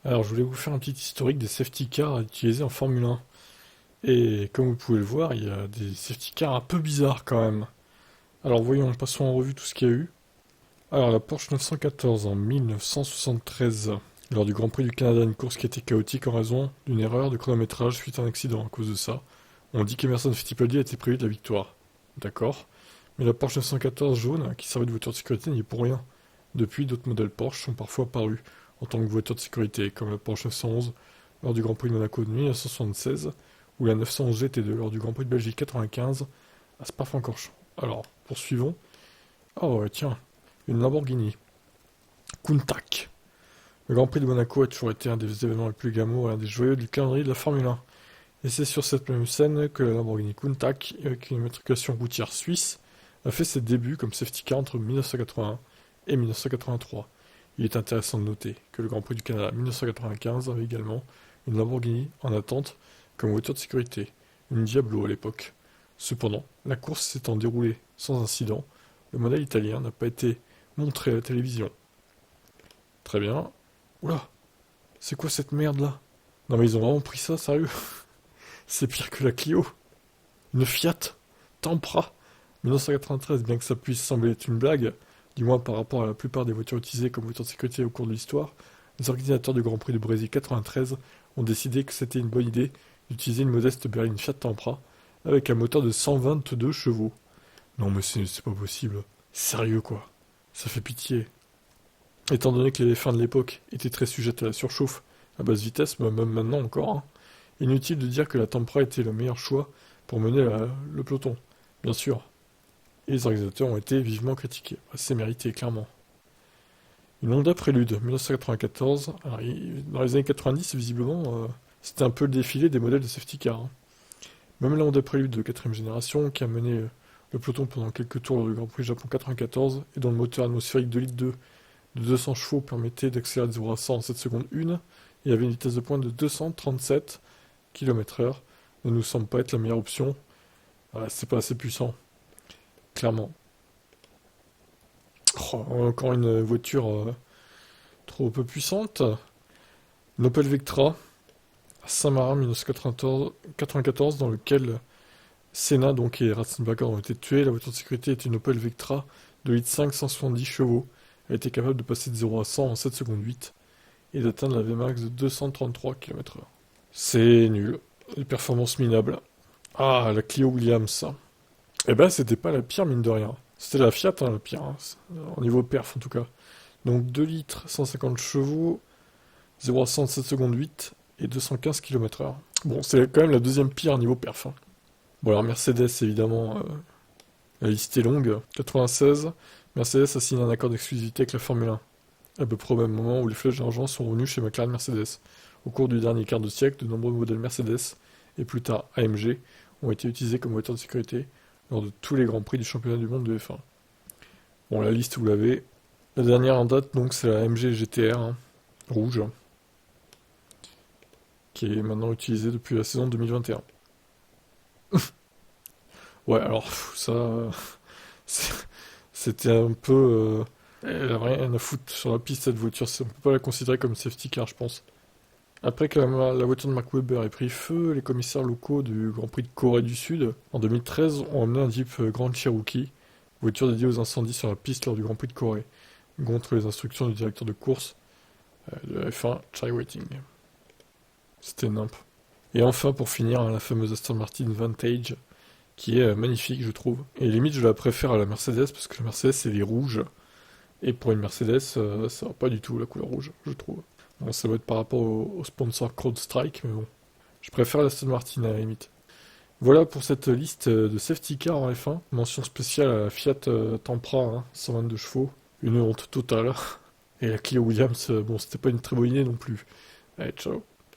Alors, je voulais vous faire un petit historique des safety cars utilisés en Formule 1. Et comme vous pouvez le voir, il y a des safety cars un peu bizarres quand même. Alors, voyons, passons en revue tout ce qu'il y a eu. Alors, la Porsche 914 en 1973. Lors du Grand Prix du Canada, une course qui était chaotique en raison d'une erreur de chronométrage suite à un accident. À cause de ça, on dit qu'Emerson Fittipaldi a été privé de la victoire. D'accord. Mais la Porsche 914 jaune, qui servait de voiture de sécurité, n'y est pour rien. Depuis, d'autres modèles Porsche sont parfois apparus en tant que voiture de sécurité, comme la Porsche 911 lors du Grand Prix de Monaco de 1976 ou la 911 GT2 lors du Grand Prix de Belgique 95 à Spa-Francorchamps. Alors, poursuivons. Oh ouais, tiens, une Lamborghini Countach. Le Grand Prix de Monaco a toujours été un des événements les plus glamour et un des joyeux du calendrier de la Formule 1. Et c'est sur cette même scène que la Lamborghini Countach, avec une immatriculation routière suisse, a fait ses débuts comme safety car entre 1981 et 1983. Il est intéressant de noter que le Grand Prix du Canada 1995 avait également une Lamborghini en attente comme voiture de sécurité, une Diablo à l'époque. Cependant, la course s'étant déroulée sans incident, le modèle italien n'a pas été montré à la télévision. Très bien. Oula, c'est quoi cette merde là? Non mais ils ont vraiment pris ça, sérieux? C'est pire que la Clio. Une Fiat Tempra 1993, bien que ça puisse sembler être une blague, du moins par rapport à la plupart des voitures utilisées comme voitures de sécurité au cours de l'histoire, les organisateurs du Grand Prix de Brésil 93 ont décidé que c'était une bonne idée d'utiliser une modeste berline Fiat Tempra avec un moteur de 122 chevaux. Non mais c'est pas possible. Sérieux quoi. Ça fait pitié. Étant donné que les F1 de l'époque étaient très sujettes à la surchauffe à basse vitesse, bah, même maintenant encore, hein, inutile de dire que la Tempra était le meilleur choix pour mener le peloton. Bien sûr. Et les organisateurs ont été vivement critiqués. Bah, c'est mérité, clairement. Une Honda Prélude, 1994. Alors, dans les années 90, visiblement, c'était un peu le défilé des modèles de safety car, hein. Même la Honda Prélude de 4ème génération, qui a mené le peloton pendant quelques tours lors du Grand Prix Japon 94, et dont le moteur atmosphérique de litre 2 de 200 chevaux permettait d'accélérer de 0 à 100 en 7 secondes 1, et avait une vitesse de pointe de 237 km/h, ne nous semble pas être la meilleure option. Voilà, c'est pas assez puissant, clairement. Oh, encore une voiture trop peu puissante. Une Opel Vectra à Saint-Marin 1994, dans lequel Senna donc, et Ratzenberger ont été tués. La voiture de sécurité est une Opel Vectra de litre 5, 170 chevaux. Elle était capable de passer de 0 à 100 en 7 secondes 8 et d'atteindre la Vmax de 233 km/h. C'est nul. Les performances minables. Ah, la Clio Williams. Eh ben, c'était pas la pire, mine de rien. C'était la Fiat, hein, la pire, hein. Au niveau perf, en tout cas. Donc 2 litres, 150 chevaux, 0 à 100 7 secondes 8 et 215 km/h. Bon, c'est quand même la deuxième pire niveau perf, hein. Bon, alors Mercedes, évidemment, la liste est longue. 96, Mercedes a signé un accord d'exclusivité avec la Formule 1. À peu près au même moment où les flèches d'argent sont revenues chez McLaren Mercedes. Au cours du dernier quart de siècle, de nombreux modèles Mercedes, et plus tard AMG, ont été utilisés comme voitures de sécurité lors de tous les grands prix du championnat du monde de F1. Bon, la liste, vous l'avez. La dernière en date, donc, c'est la AMG GTR, hein, rouge, qui est maintenant utilisée depuis la saison 2021. Ouais, alors, ça, c'est- c'était un peu... elle a rien à foutre sur la piste, cette voiture. On peut pas la considérer comme safety car, je pense. Après que la voiture de Mark Webber ait pris feu, les commissaires locaux du Grand Prix de Corée du Sud, en 2013, ont emmené un Jeep Grand Cherokee, voiture dédiée aux incendies sur la piste lors du Grand Prix de Corée, contre les instructions du directeur de course de la F1, Charlie Whiting. C'était nimp. Et enfin, pour finir, hein, la fameuse Aston Martin Vantage, qui est magnifique, je trouve. Et limite, je la préfère à la Mercedes, parce que la Mercedes, elle est rouge. Et pour une Mercedes, ça va pas du tout la couleur rouge, je trouve. Bon, ça doit être par rapport au sponsor CrowdStrike, mais bon. Je préfère l'Aston Martin à la limite. Voilà pour cette liste de safety car en F1. Mention spéciale à la Fiat Tempra, hein, 122 chevaux. Une honte totale. Et la Clio Williams, bon, c'était pas une très bonne idée non plus. Allez, ciao.